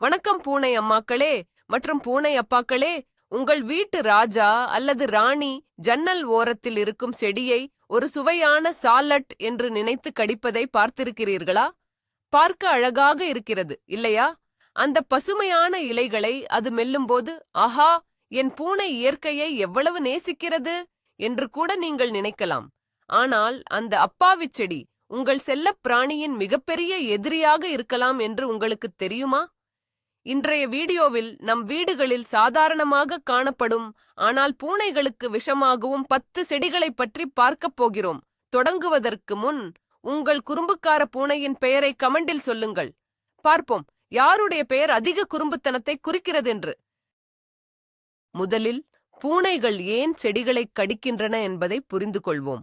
வணக்கம் பூனை அம்மாக்களே மற்றும் பூனை அப்பாக்களே. உங்கள் வீட்டு ராஜா அல்லது ராணி ஜன்னல் ஓரத்தில் இருக்கும் செடியை ஒரு சுவையான சாலட் என்று நினைத்து கடிப்பதை பார்த்திருக்கிறீர்களா? பார்க்க அழகாக இருக்கிறது இல்லையா? அந்த பசுமையான இலைகளை அது மெல்லும்போது, ஆஹா, என் பூனை இயற்கையை எவ்வளவு நேசிக்கிறது என்று கூட நீங்கள் நினைக்கலாம். ஆனால் அந்த அப்பாவிச் செடி உங்கள் செல்லப் பிராணியின் மிகப்பெரிய எதிரியாக இருக்கலாம் என்று உங்களுக்கு தெரியுமா? இன்றைய வீடியோவில் நம் வீடுகளில் சாதாரணமாக காணப்படும் ஆனால் பூனைகளுக்கு விஷமாகவும் 10 செடிகளைப் பற்றி பார்க்கப் போகிறோம். தொடங்குவதற்கு முன் உங்கள் குறும்புக்கார பூனையின் பெயரை கமெண்டில் சொல்லுங்கள். பார்ப்போம் யாருடைய பெயர் அதிக குறும்புத்தனத்தை குறிக்கிறதென்று. முதலில் பூனைகள் ஏன் செடிகளை கடிக்கின்றன என்பதை புரிந்து கொள்வோம்.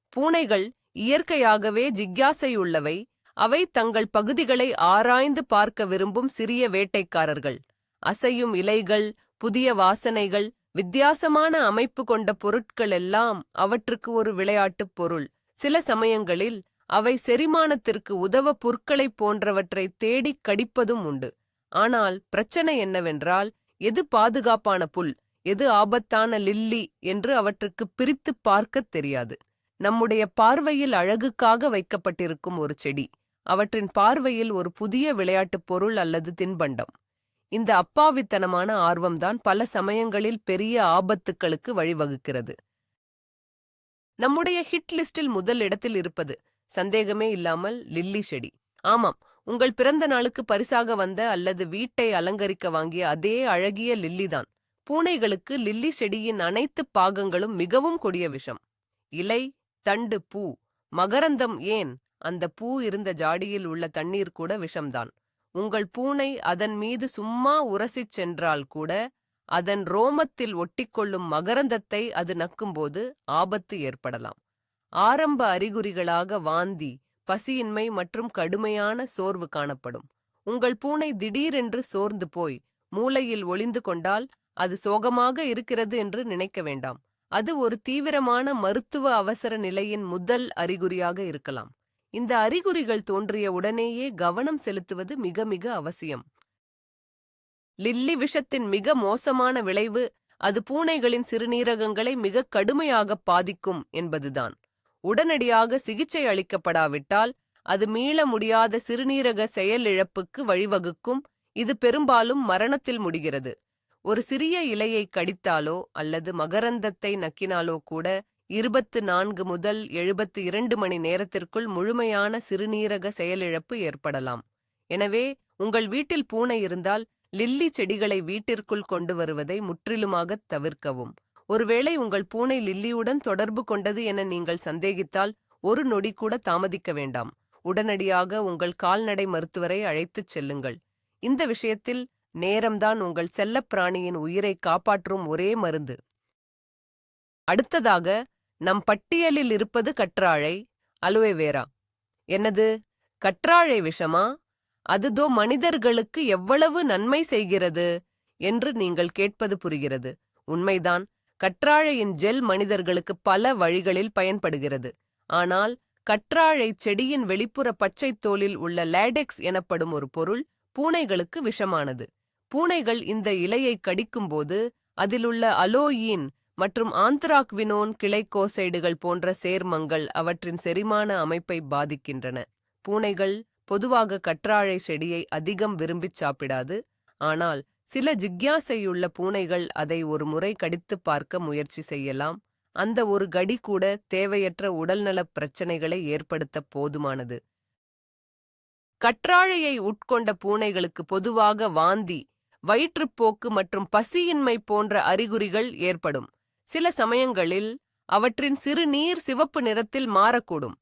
பூனைகள் இயற்கையாகவே ஜிக்யாசையுள்ளவை. அவை தங்கள் பகுதிகளை ஆராய்ந்து பார்க்க விரும்பும் சிறிய வேட்டைக்காரர்கள். அசையும் இலைகள், புதிய வாசனைகள், வித்தியாசமான அமைப்பு கொண்ட பொருட்கள் எல்லாம் அவற்றுக்கு ஒரு விளையாட்டுப் பொருள். சில சமயங்களில் அவை செரிமானத்திற்கு உதவ புற்களைப் போன்றவற்றை தேடிக் கடிப்பதும் உண்டு. ஆனால் பிரச்சனை என்னவென்றால், எது பாதுகாப்பான புல், எது ஆபத்தான லில்லி என்று அவற்றுக்கு பிரித்துப் பார்க்கத் தெரியாது. நம்முடைய பார்வையில் அழகுக்காக வைக்கப்பட்டிருக்கும் ஒரு செடி அவற்றின் பார்வையில் ஒரு புதிய விளையாட்டுப் பொருள் அல்லது தின்பண்டம். இந்த அப்பாவித்தனமான ஆர்வம்தான் பல சமயங்களில் பெரிய ஆபத்துக்களுக்கு வழிவகுக்கிறது. நம்முடைய ஹிட் லிஸ்டில் முதல் இடத்தில் இருப்பது சந்தேகமே இல்லாமல் லில்லி செடி. ஆமாம், உங்கள் பிறந்த நாளுக்கு பரிசாக வந்த அல்லது வீட்டை அலங்கரிக்க வாங்கிய அதே அழகிய லில்லிதான். பூனைகளுக்கு லில்லி செடியின் அனைத்து பாகங்களும் மிகவும் கொடிய விஷம். இலை, தண்டு, பூ, மகரந்தம், ஏன் அந்த பூ இருந்த ஜாடியில் உள்ள தண்ணீர் கூட விஷம்தான். உங்கள் பூனை அதன் மீது சும்மா உரசிச் சென்றால் கூட அதன் ரோமத்தில் ஒட்டிக்கொள்ளும் மகரந்தத்தை அது நக்கும்போது ஆபத்து ஏற்படலாம். ஆரம்ப அறிகுறிகளாக வாந்தி, பசியின்மை மற்றும் கடுமையான சோர்வு காணப்படும். உங்கள் பூனை திடீரென்று சோர்ந்து போய் மூலையில் ஒளிந்து கொண்டால் அது சோகமாக இருக்கிறது என்று நினைக்க வேண்டாம். அது ஒரு தீவிரமான மருத்துவ அவசர நிலையின் முதல் அறிகுறியாக இருக்கலாம். இந்த அறிகுறிகள் தோன்றிய உடனேயே கவனம் செலுத்துவது மிக மிக அவசியம். லில்லி விஷத்தின் மிக மோசமான விளைவு அது பூனைகளின் சிறுநீரகங்களை மிக கடுமையாக பாதிக்கும் என்பதுதான். உடனடியாக சிகிச்சை அளிக்கப்படாவிட்டால் அது மீள முடியாத சிறுநீரக செயலிழப்புக்கு வழிவகுக்கும். இது பெரும்பாலும் மரணத்தில் முடிகிறது. ஒரு சிறிய இலையை கடித்தாலோ அல்லது மகரந்தத்தை நக்கினாலோ கூட 24 முதல் 72 மணி நேரத்திற்குள் முழுமையான சிறுநீரக செயலிழப்பு ஏற்படலாம். எனவே உங்கள் வீட்டில் பூனை இருந்தால் லில்லி செடிகளை வீட்டிற்குள் கொண்டு வருவதை முற்றிலுமாகத் தவிர்க்கவும். ஒருவேளை உங்கள் பூனை லில்லியுடன் தொடர்பு கொண்டது என நீங்கள் சந்தேகித்தால் ஒரு நொடி கூட தாமதிக்க வேண்டாம். உடனடியாக உங்கள் கால்நடை மருத்துவரை அழைத்துச் செல்லுங்கள். இந்த விஷயத்தில் நேரம்தான் உங்கள் செல்லப் பிராணியின் உயிரை காப்பாற்றும் ஒரே மருந்து. அடுத்ததாக நம் பட்டியலில் இருப்பது கற்றாழை, அலோவேரா. என்னது, கற்றாழை விஷமா? அதுதோ மனிதர்களுக்கு எவ்வளவு நன்மை செய்கிறது என்று நீங்கள் கேட்பது புரிகிறது. உண்மைதான், கற்றாழையின் ஜெல் மனிதர்களுக்கு பல வழிகளில் பயன்படுகிறது. ஆனால் கற்றாழை செடியின் வெளிப்புற பச்சை தோலில் உள்ள லேடெக்ஸ் எனப்படும் ஒரு பொருள் பூனைகளுக்கு விஷமானது. பூனைகள் இந்த இலையை கடிக்கும்போது அதிலுள்ள அலோயீன் மற்றும் ஆந்த்ராக்வினோன் கிளைக்கோசைடுகள் போன்ற சேர்மங்கள் அவற்றின் செரிமான அமைப்பை பாதிக்கின்றன. பூனைகள் பொதுவாக கற்றாழை செடியை அதிகம் விரும்பிச் சாப்பிடாது. ஆனால் சில ஜிக்யாசையுள்ள பூனைகள் அதை ஒரு முறை கடித்துப் பார்க்க முயற்சி செய்யலாம். அந்த ஒரு கடி கூட தேவையற்ற உடல்நலப் பிரச்சனைகளை ஏற்படுத்த போதுமானது. கற்றாழையை உட்கொண்ட பூனைகளுக்கு பொதுவாக வாந்தி, வயிற்றுப்போக்கு மற்றும் பசியின்மை போன்ற அறிகுறிகள் ஏற்படும். சில சமயங்களில் அவற்றின் சிறுநீர் சிவப்பு நிறத்தில் மாறக்கூடும்.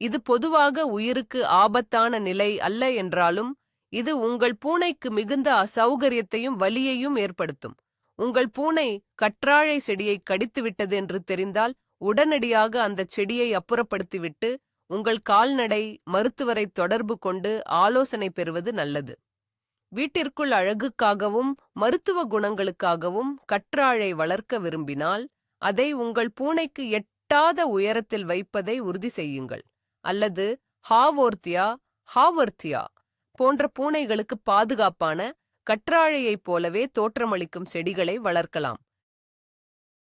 இது பொதுவாக உயிருக்கு ஆபத்தான நிலை அல்ல என்றாலும் இது உங்கள் பூனைக்கு மிகுந்த அசௌகரியத்தையும் வலியையும் ஏற்படுத்தும். உங்கள் பூனை கற்றாழை செடியை கடித்துவிட்டது என்று தெரிந்தால் உடனடியாக அந்த செடியை அப்புறப்படுத்திவிட்டு உங்கள் கால்நடை மருத்துவரை தொடர்பு கொண்டு ஆலோசனை பெறுவது நல்லது. வீட்டிற்குள் அழகுக்காகவும் மருத்துவ குணங்களுக்காகவும் கற்றாழை வளர்க்க விரும்பினால் அதை உங்கள் பூனைக்கு எட்டாத உயரத்தில் வைப்பதை உறுதி செய்யுங்கள். அல்லது ஹாவோர்த்தியா போன்ற பூனைகளுக்கு பாதுகாப்பான கற்றாழையைப் போலவே தோற்றமளிக்கும் செடிகளை வளர்க்கலாம்.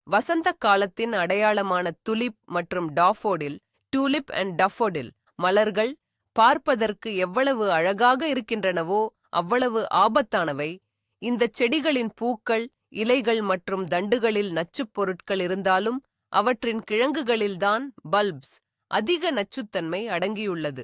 வசந்த காலத்தின் அடையாளமான துலிப் மற்றும் டாஃபோடில், டூலிப் அண்ட் டஃபோடில் மலர்கள் பார்ப்பதற்கு எவ்வளவு அழகாக இருக்கின்றனவோ அவ்வளவு ஆபத்தானவை. இந்தச் செடிகளின் பூக்கள், இலைகள் மற்றும் தண்டுகளில் நச்சுப் பொருட்கள் இருந்தாலும் அவற்றின் கிழங்குகளில்தான் பல்ப்ஸ் அதிக நச்சுத்தன்மை அடங்கியுள்ளது.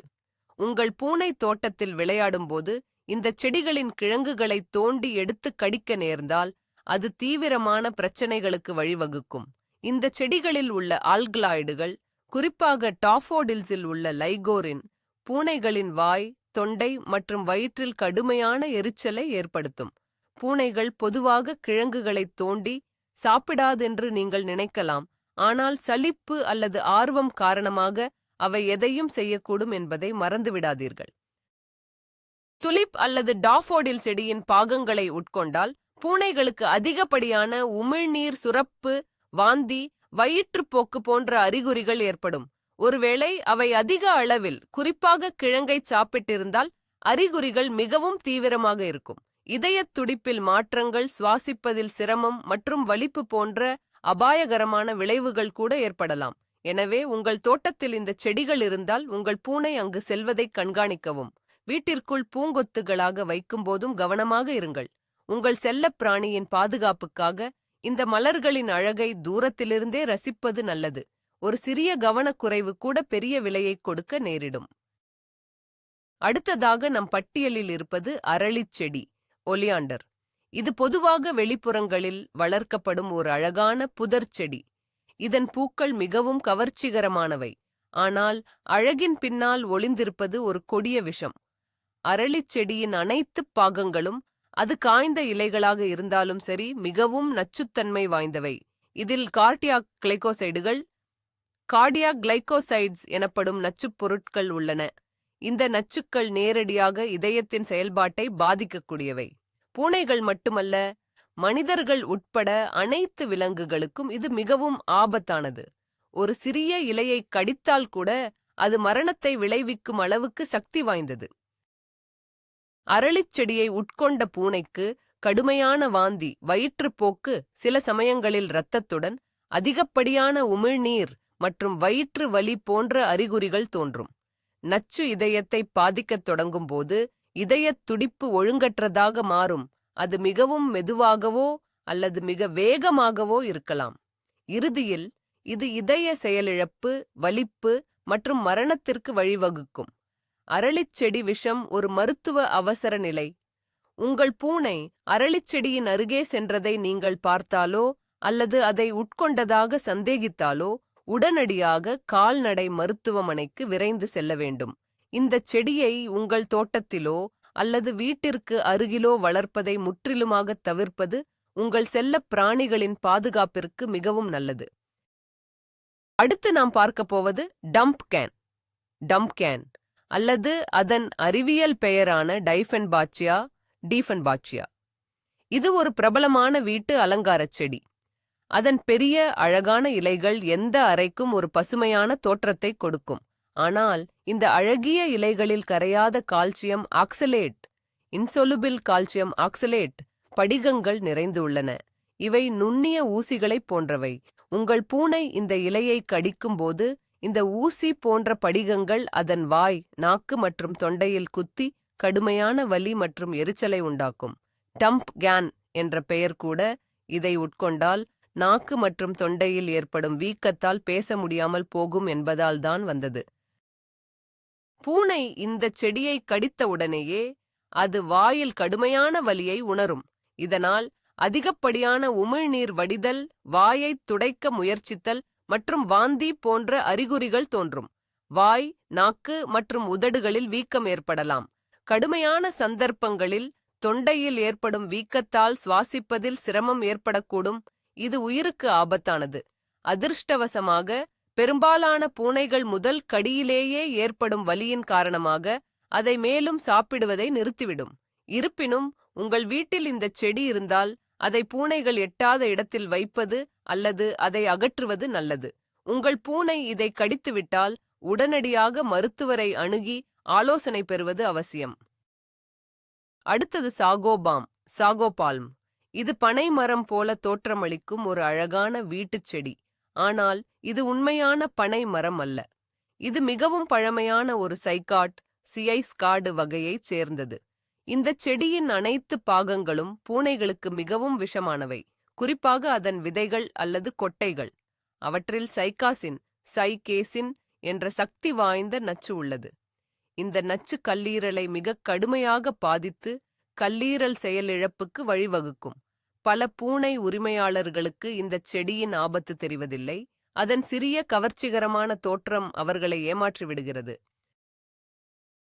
உங்கள் பூனை தோட்டத்தில் விளையாடும்போது இந்தச் செடிகளின் கிழங்குகளை தோண்டி எடுத்து கடிக்க நேர்ந்தால் அது தீவிரமான பிரச்சனைகளுக்கு வழிவகுக்கும். இந்த செடிகளில் உள்ள ஆல்கலாய்டுகள், குறிப்பாக டாஃபோடில்ஸில் உள்ள லைகோரின், பூனைகளின் வாய், தொண்டை மற்றும் வயிற்றில் கடுமையான எரிச்சலை ஏற்படுத்தும். பூனைகள் பொதுவாக கிழங்குகளை தோண்டி சாப்பிடாதென்று நீங்கள் நினைக்கலாம், ஆனால் சலிப்பு அல்லது ஆர்வம் காரணமாக அவை எதையும் செய்யக்கூடும் என்பதை மறந்துவிடாதீர்கள். துலிப் அல்லது டாஃபோடில் செடியின் பாகங்களை உட்கொண்டால் பூனைகளுக்கு அதிகப்படியான உமிழ்நீர் சுரப்பு, வாந்தி, வயிற்றுப்போக்கு போன்ற அறிகுறிகள் ஏற்படும். ஒருவேளை அவை அதிக அளவில், குறிப்பாக கிழங்கை சாப்பிட்டிருந்தால் அறிகுறிகள் மிகவும் தீவிரமாக இருக்கும். இதயத் துடிப்பில் மாற்றங்கள், சுவாசிப்பதில் சிரமம் மற்றும் வலிப்பு போன்ற அபாயகரமான விளைவுகள் கூட ஏற்படலாம். எனவே உங்கள் தோட்டத்தில் இந்த செடிகள் இருந்தால் உங்கள் பூனை அங்கு செல்வதை கண்காணிக்கவும். வீட்டிற்குள் பூங்கொத்துகளாக வைக்கும்போதும் கவனமாக இருங்கள். உங்கள் செல்லப் பிராணியின் பாதுகாப்புக்காக இந்த மலர்களின் அழகை தூரத்திலிருந்தே ரசிப்பது நல்லது. ஒரு சிறிய கவனக்குறைவு கூட பெரிய விலையை கொடுக்க நேரிடும். அடுத்ததாக நம் பட்டியலில் இருப்பது அரளிச் செடி, ஒலியாண்டர். இது பொதுவாக வெளிப்புறங்களில் வளர்க்கப்படும் ஒரு அழகான புதர் செடி. இதன் பூக்கள் மிகவும் கவர்ச்சிகரமானவை, ஆனால் அழகின் பின்னால் ஒளிந்திருப்பது ஒரு கொடிய விஷம். அரளிச் செடியின் அனைத்து பாகங்களும், அது காய்ந்த இலைகளாக இருந்தாலும் சரி, மிகவும் நச்சுத்தன்மை வாய்ந்தவை. இதில் கார்டியாக் கிளைகோசைட்ஸ் எனப்படும் நச்சுப் பொருட்கள் உள்ளன. இந்த நச்சுக்கள் நேரடியாக இதயத்தின் செயல்பாட்டை பாதிக்கக்கூடியவை. பூனைகள் மட்டுமல்ல, மனிதர்கள் உட்பட அனைத்து விலங்குகளுக்கும் இது மிகவும் ஆபத்தானது. ஒரு சிறிய இலையை கடித்தால் கூட அது மரணத்தை விளைவிக்கும் அளவுக்கு சக்தி வாய்ந்தது. அரளிச் செடியை உட்கொண்ட பூனைக்கு கடுமையான வாந்தி, வயிற்றுப்போக்கு, சில சமயங்களில் இரத்தத்துடன் அதிகப்படியான உமிழ்நீர் மற்றும் வயிற்று வலி போன்ற அறிகுறிகள் தோன்றும். நச்சு இதயத்தை பாதிக்கத் தொடங்கும் போது இதயத் துடிப்பு ஒழுங்கற்றதாக மாறும். அது மிகவும் மெதுவாகவோ அல்லது மிக வேகமாகவோ இருக்கலாம். இறுதியில் இது இதய செயலிழப்பு, வலிப்பு மற்றும் மரணத்திற்கு வழிவகுக்கும். அரளிச் செடி விஷம் ஒரு மருத்துவ அவசர நிலை. உங்கள் பூனை அரளிச் செடியின் அருகே சென்றதை நீங்கள் பார்த்தாலோ அல்லது அதை உட்கொண்டதாக சந்தேகித்தாலோ உடனடியாக கால்நடை மருத்துவமனைக்கு விரைந்து செல்ல வேண்டும். இந்தச் செடியை உங்கள் தோட்டத்திலோ அல்லது வீட்டிற்கு அருகிலோ வளர்ப்பதை முற்றிலுமாக தவிர்ப்பது உங்கள் செல்லப் பிராணிகளின் பாதுகாப்பிற்கு மிகவும் நல்லது. அடுத்து நாம் பார்க்கப் போவது டம்ப்கேன் அல்லது அதன் அறிவியல் பெயரான டீஃபென்பாச்சியா. இது ஒரு பிரபலமான வீட்டு அலங்காரச் செடி. அதன் பெரிய அழகான இலைகள் எந்த அறைக்கும் ஒரு பசுமையான தோற்றத்தை கொடுக்கும். ஆனால் இந்த அழகிய இலைகளில் கரையாத கால்சியம் ஆக்சலேட், இன்சொலுபிள் கால்சியம் ஆக்சலேட் படிகங்கள் நிறைந்துள்ளன. இவை நுண்ணிய ஊசிகளைப் போன்றவை. உங்கள் பூனை இந்த இலையை கடிக்கும்போது இந்த ஊசி போன்ற படிகங்கள் அதன் வாய், நாக்கு மற்றும் தொண்டையில் குத்தி கடுமையான வலி மற்றும் எரிச்சலை உண்டாக்கும். டம்ப்கேன் என்ற பெயர் கூட இதை உட்கொண்டால் நாக்கு மற்றும் தொண்டையில் ஏற்படும் வீக்கத்தால் பேச முடியாமல் போகும் என்பதால் தான் வந்தது. பூனை இந்தச் செடியை கடித்தவுடனேயே அது வாயில் கடுமையான வலியை உணரும். இதனால் அதிகப்படியான உமிழ்நீர் வடிதல், வாயைத் துடைக்க முயற்சித்தல் மற்றும் வாந்தி போன்ற அறிகுறிகள் தோன்றும். வாய், நாக்கு மற்றும் உதடுகளில் வீக்கம் ஏற்படலாம். கடுமையான சந்தர்ப்பங்களில் தொண்டையில் ஏற்படும் வீக்கத்தால் சுவாசிப்பதில் சிரமம் ஏற்படக்கூடும். இது உயிருக்கு ஆபத்தானது. அதிர்ஷ்டவசமாக பெரும்பாலான பூனைகள் முதல் கடியிலேயே ஏற்படும் வலியின் காரணமாக அதை மேலும் சாப்பிடுவதை நிறுத்திவிடும். இருப்பினும் உங்கள் வீட்டில் இந்தச் செடி இருந்தால் அதை பூனைகள் எட்டாத இடத்தில் வைப்பது அல்லது அதை அகற்றுவது நல்லது. உங்கள் பூனை இதை கடித்துவிட்டால் உடனடியாக மருத்துவரை அணுகி ஆலோசனை பெறுவது அவசியம். அடுத்தது சாகோபால்ம். இது பனை மரம் போல தோற்றமளிக்கும் ஒரு அழகான வீட்டுச் செடி. ஆனால் இது உண்மையான பனை மரம் அல்ல. இது மிகவும் பழமையான ஒரு சியைஸ் காடு வகையைச் சேர்ந்தது. இந்த செடியின் அனைத்து பாகங்களும் பூனைகளுக்கு மிகவும் விஷமானவை, குறிப்பாக அதன் விதைகள் அல்லது கொட்டைகள். அவற்றில் சைகேசின் என்ற சக்தி வாய்ந்த நச்சு உள்ளது. இந்த நச்சு கல்லீரலை மிகக் கடுமையாக பாதித்து கல்லீரல் செயலிழப்புக்கு வழிவகுக்கும். பல பூனை உரிமையாளர்களுக்கு இந்தச் செடியின் ஆபத்து தெரிவதில்லை. அதன் சிறிய கவர்ச்சிகரமான தோற்றம் அவர்களை ஏமாற்றிவிடுகிறது.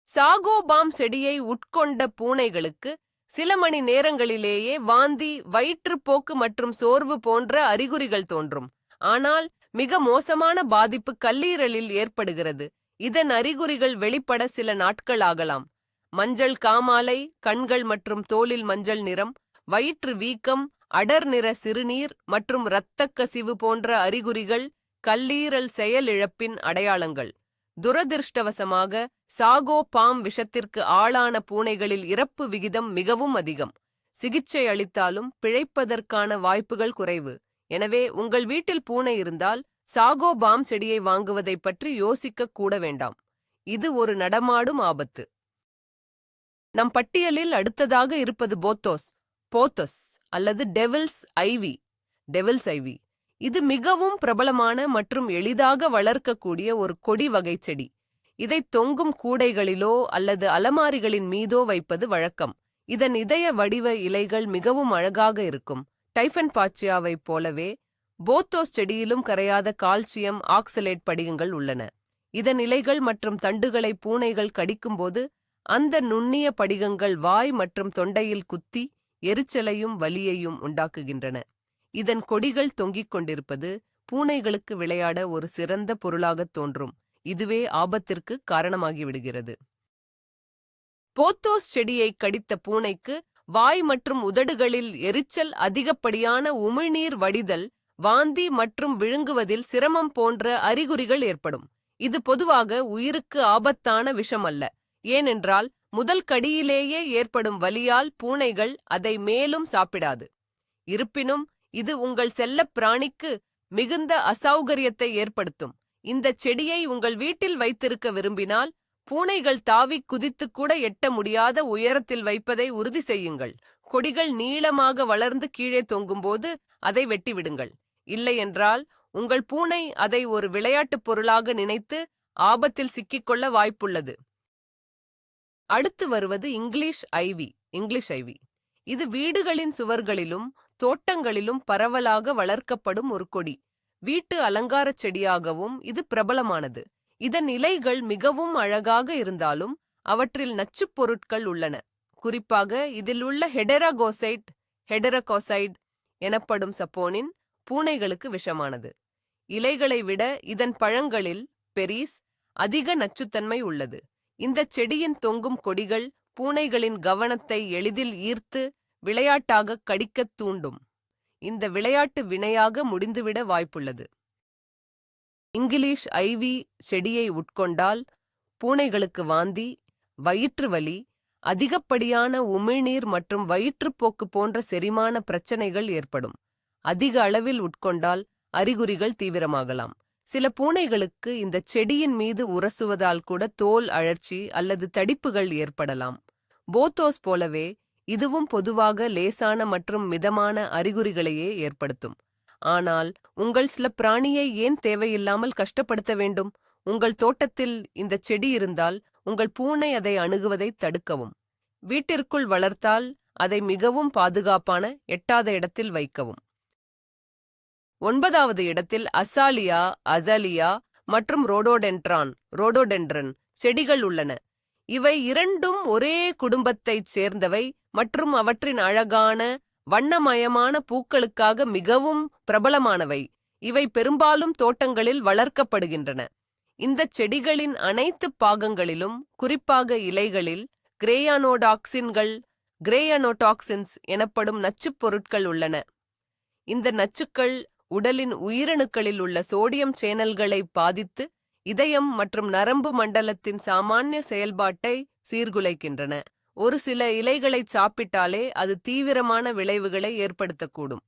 சாகோபாம் செடியை உட்கொண்ட பூனைகளுக்கு சில மணி நேரங்களிலேயே வாந்தி, வயிற்றுப்போக்கு மற்றும் சோர்வு போன்ற அறிகுறிகள் தோன்றும். ஆனால் மிக மோசமான பாதிப்பு கல்லீரலில் ஏற்படுகிறது. இதன் அறிகுறிகள் வெளிப்பட சில நாட்கள் ஆகலாம். மஞ்சள் காமாலை, கண்கள் மற்றும் தோலில் மஞ்சள் நிறம், வயிற்று வீக்கம், அடர் நிற சிறுநீர் மற்றும் இரத்தக் கசிவு போன்ற அறிகுறிகள் கல்லீரல் செயலிழப்பின் அடையாளங்கள். துரதிர்ஷ்டவசமாக சாகோபாம் விஷத்திற்கு ஆளான பூனைகளில் இறப்பு விகிதம் மிகவும் அதிகம். சிகிச்சை அளித்தாலும் பிழைப்பதற்கான வாய்ப்புகள் குறைவு. எனவே உங்கள் வீட்டில் பூனை இருந்தால் சாகோபாம் செடியை வாங்குவதைப் பற்றி யோசிக்க கூட வேண்டாம். இது ஒரு நடமாடும் ஆபத்து. நம் பட்டியலில் அடுத்ததாக இருப்பது போத்தோஸ் அல்லது டெவில்ஸ் ஐவி. இது மிகவும் பிரபலமான மற்றும் எளிதாக வளர்க்கக்கூடிய ஒரு கொடி வகை செடி. இதை தொங்கும் கூடைகளிலோ அல்லது அலமாரிகளின் மீதோ வைப்பது வழக்கம். இதன் இதய வடிவ இலைகள் மிகவும் அழகாக இருக்கும். டைஃபன்பாச்சியாவைப் போலவே போத்தோஸ் செடியிலும் கரையாத கால்சியம் ஆக்சலேட் படிகங்கள் உள்ளன. இதன் இலைகள் மற்றும் தண்டுகளை பூனைகள் கடிக்கும்போது அந்த நுண்ணிய படிகங்கள் வாய் மற்றும் தொண்டையில் குத்தி எரிச்சலையும் வலியையும் உண்டாக்குகின்றன. இதன் கொடிகள் தொங்கிக் கொண்டிருப்பது பூனைகளுக்கு விளையாட ஒரு சிறந்த பொருளாகத் தோன்றும். இதுவே ஆபத்திற்கு காரணமாகிவிடுகிறது. போத்தோஸ் செடியை கடித்த பூனைக்கு வாய் மற்றும் உதடுகளில் எரிச்சல், அதிகப்படியான உமிழ்நீர் வடிதல், வாந்தி மற்றும் விழுங்குவதில் சிரமம் போன்ற அறிகுறிகள் ஏற்படும். இது பொதுவாக உயிருக்கு ஆபத்தான விஷம் அல்ல, ஏனென்றால் முதல் கடியிலேயே ஏற்படும் வலியால் பூனைகள் அதை மேலும் சாப்பிடாது. இருப்பினும் இது உங்கள் செல்லப் பிராணிக்கு மிகுந்த அசௌகரியத்தை ஏற்படுத்தும். இந்த செடியை உங்கள் வீட்டில் வைத்திருக்க விரும்பினால் பூனைகள் தாவி குதித்து கூட எட்ட முடியாத உயரத்தில் வைப்பதை உறுதி செய்யுங்கள். கொடிகள் நீளமாக வளர்ந்து கீழே தொங்கும்போது அதை வெட்டிவிடுங்கள். இல்லையென்றால் உங்கள் பூனை அதை ஒரு விளையாட்டுப் பொருளாக நினைத்து ஆபத்தில் சிக்கிக்கொள்ள வாய்ப்புள்ளது. அடுத்து வருவது இங்கிலீஷ் ஐவி. இது வீடுகளின் சுவர்களிலும் தோட்டங்களிலும் பரவலாக வளர்க்கப்படும் ஒரு கொடி. வீட்டு அலங்காரச் செடியாகவும் இது பிரபலமானது. இதன் இலைகள் மிகவும் அழகாக இருந்தாலும் அவற்றில் நச்சுப் பொருட்கள் உள்ளன. குறிப்பாக இதில் உள்ள ஹெடரகோசைட் எனப்படும் சப்போனின் பூனைகளுக்கு விஷமானது. இலைகளை விட இதன் பழங்களில் பெரிஸ் அதிக நச்சுத்தன்மை உள்ளது. இந்தச் செடியின் தொங்கும் கொடிகள் பூனைகளின் கவனத்தை எளிதில் ஈர்த்து விளையாட்டாக கடிக்கத் தூண்டும். இந்த விளையாட்டு வினையாக முடிந்துவிட வாய்ப்புள்ளது. இங்கிலீஷ் ஐவி செடியை உட்கொண்டால் பூனைகளுக்கு வாந்தி, வயிற்று வலி, அதிகப்படியான உமிழ்நீர் மற்றும் வயிற்றுப்போக்கு போன்ற செரிமான பிரச்சனைகள் ஏற்படும். அதிக அளவில் உட்கொண்டால் அறிகுறிகள் தீவிரமாகலாம். சில பூனைகளுக்கு இந்த செடியின் மீது உரசுவதால் கூட தோல் அழற்சி அல்லது தடிப்புகள் ஏற்படலாம். போத்தோஸ் போலவே இதுவும் பொதுவாக லேசான மற்றும் மிதமான அறிகுறிகளையே ஏற்படுத்தும். ஆனால் உங்கள் சில பிராணியை ஏன் தேவையில்லாமல் கஷ்டப்படுத்த வேண்டும்? உங்கள் தோட்டத்தில் இந்த செடி இருந்தால் உங்கள் பூனை அதை அணுகுவதை தடுக்கவும். வீட்டிற்குள் வளர்த்தால் அதை மிகவும் பாதுகாப்பான எட்டாத இடத்தில் வைக்கவும். 9வது இடத்தில் அசாலியா மற்றும் ரோடோடென்ட்ரன் செடிகள் உள்ளன. இவை இரண்டும் ஒரே குடும்பத்தைச் சேர்ந்தவை மற்றும் அவற்றின் அழகான வண்ணமயமான பூக்களுக்காக மிகவும் பிரபலமானவை. இவை பெரும்பாலும் தோட்டங்களில் வளர்க்கப்படுகின்றன. இந்தச் செடிகளின் அனைத்து பாகங்களிலும், குறிப்பாக இலைகளில், கிரேயானோடாக்சின்ஸ் எனப்படும் நச்சுப் பொருட்கள் உள்ளன. இந்த நச்சுக்கள் உடலின் உயிரணுக்களில் உள்ள சோடியம் சேனல்களை பாதித்து இதயம் மற்றும் நரம்பு மண்டலத்தின் சாமானிய செயல்பாட்டை சீர்குலைக்கின்றன. ஒரு சில இலைகளைச் சாப்பிட்டாலே அது தீவிரமான விளைவுகளை ஏற்படுத்தக்கூடும்.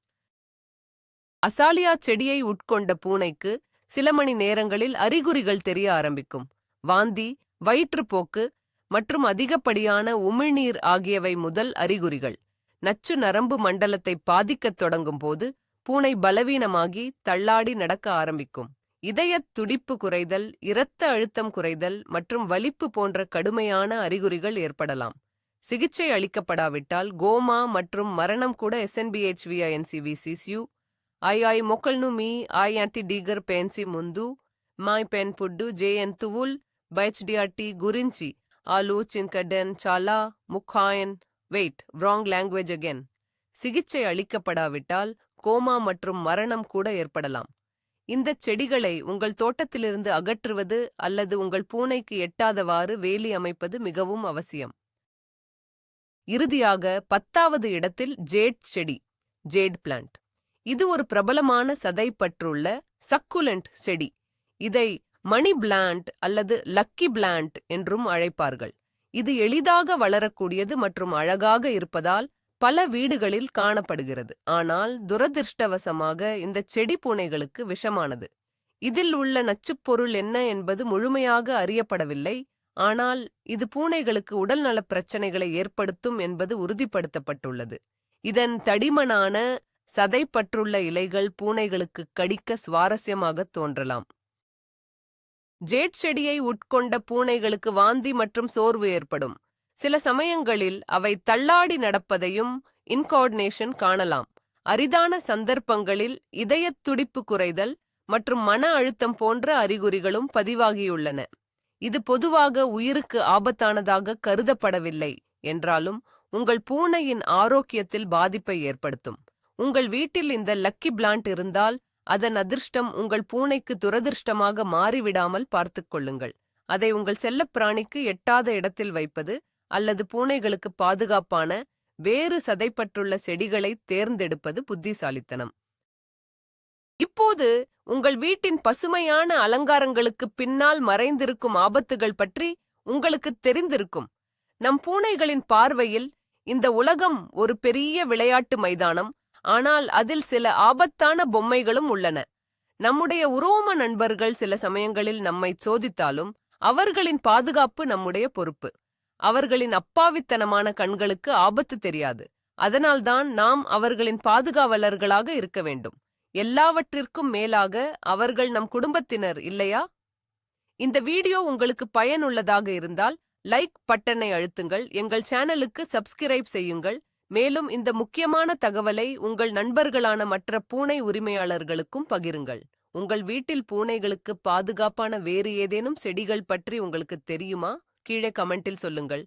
அசாலியா செடியை உட்கொண்ட பூனைக்கு சில மணி நேரங்களில் அறிகுறிகள் தெரிய ஆரம்பிக்கும். வாந்தி, வயிற்றுப்போக்கு மற்றும் அதிகப்படியான உமிழ்நீர் ஆகியவை முதல் அறிகுறிகள். நச்சு நரம்பு மண்டலத்தை பாதிக்கத் தொடங்கும் போது பூனை பலவீனமாகி தள்ளாடி நடக்க ஆரம்பிக்கும். இதயத் துடிப்பு குறைதல், இரத்த அழுத்தம் குறைதல் மற்றும் வலிப்பு போன்ற கடுமையான அறிகுறிகள் ஏற்படலாம். சிகிச்சை அளிக்கப்படாவிட்டால் கோமா மற்றும் மரணம் கூட SNBHVINCVCSU ஐ మొక్కలను మీ యాంటీ డీగర్ పెన్సి ముందు మై పెన్ పుడ్డు జేఎంతువుల్ బైచ్డిఆర్టీ గురించి ఆలోచించడం చాలా ముఖ్యం. Wait wrong language again. சிகிச்சை அளிக்கப்படாவிட்டால் கோமா மற்றும் மரணம் கூட ஏற்படலாம். இந்தச் செடிகளை உங்கள் தோட்டத்திலிருந்து அகற்றுவது அல்லது உங்கள் பூனைக்கு எட்டாதவாறு வேலி அமைப்பது மிகவும் அவசியம். இறுதியாக 10வது இடத்தில் ஜேட் செடி, ஜேட் பிளான்ட். இது ஒரு பிரபலமான சதைப்பற்றுள்ள சக்குலண்ட் செடி. இதை மணி பிளான்ட் அல்லது லக்கி பிளான்ட் என்றும் அழைப்பார்கள். இது எளிதாக வளரக்கூடியது மற்றும் அழகாக இருப்பதால் பல வீடுகளில் காணப்படுகிறது. ஆனால் துரதிர்ஷ்டவசமாக இந்த செடி பூனைகளுக்கு விஷமானது. இதில் உள்ள நச்சுப்பொருள் என்ன என்பது முழுமையாக அறியப்படவில்லை. ஆனால் இது பூனைகளுக்கு உடல்நலப் பிரச்சனைகளை ஏற்படுத்தும் என்பது உறுதிப்படுத்தப்பட்டுள்ளது. இதன் தடிமனான சதைப்பற்றுள்ள இலைகள் பூனைகளுக்கு கடிக்க சுவாரஸ்யமாக தோன்றலாம். ஜேட் செடியை உட்கொண்ட பூனைகளுக்கு வாந்தி மற்றும் சோர்வு ஏற்படும். சில சமயங்களில் அவை தள்ளாடி நடப்பதையும் இன்கோர்டினேஷன் காணலாம். அரிதான சந்தர்ப்பங்களில் இதயத் துடிப்பு குறைதல் மற்றும் மன அழுத்தம் போன்ற அறிகுறிகளும் பதிவாகியுள்ளன. இது பொதுவாக உயிருக்கு ஆபத்தானதாக கருதப்படவில்லை என்றாலும் உங்கள் பூனையின் ஆரோக்கியத்தில் பாதிப்பை ஏற்படுத்தும். உங்கள் வீட்டில் இந்த லக்கி பிளான்ட் இருந்தால் அதன் அதிர்ஷ்டம் உங்கள் பூனைக்கு துரதிர்ஷ்டமாக மாறிவிடாமல் பார்த்துக் கொள்ளுங்கள். அதை உங்கள் செல்லப்பிராணிக்கு எட்டாத இடத்தில் வைப்பது அல்லது பூனைகளுக்கு பாதுகாப்பான வேறு சதைப்பற்றுள்ள செடிகளை தேர்ந்தெடுப்பது புத்திசாலித்தனம். இப்போது உங்கள் வீட்டின் பசுமையான அலங்காரங்களுக்கு பின்னால் மறைந்திருக்கும் ஆபத்துகள் பற்றி உங்களுக்கு தெரிந்திருக்கும். நம் பூனைகளின் பார்வையில் இந்த உலகம் ஒரு பெரிய விளையாட்டு மைதானம், ஆனால் அதில் சில ஆபத்தான பொம்மைகளும் உள்ளன. நம்முடைய உரோம நண்பர்கள் சில சமயங்களில் நம்மை சோதித்தாலும் அவர்களின் பாதுகாப்பு நம்முடைய பொறுப்பு. அவர்களின் அப்பாவித்தனமான கண்களுக்கு ஆபத்து தெரியாது. அதனால்தான் நாம் அவர்களின் பாதுகாவலர்களாக இருக்க வேண்டும். எல்லாவற்றிற்கும் மேலாக அவர்கள் நம் குடும்பத்தினர் இல்லையா? இந்த வீடியோ உங்களுக்கு பயனுள்ளதாக இருந்தால் லைக் பட்டனை அழுத்துங்கள், எங்கள் சேனலுக்கு சப்ஸ்கிரைப் செய்யுங்கள். மேலும் இந்த முக்கியமான தகவலை உங்கள் நண்பர்களான மற்ற பூனை உரிமையாளர்களுக்கும் பகிருங்கள். உங்கள் வீட்டில் பூனைகளுக்கு பாதுகாப்பான வேறு ஏதேனும் செடிகள் பற்றி உங்களுக்கு தெரியுமா? கீழே கமெண்டில் சொல்லுங்கள்.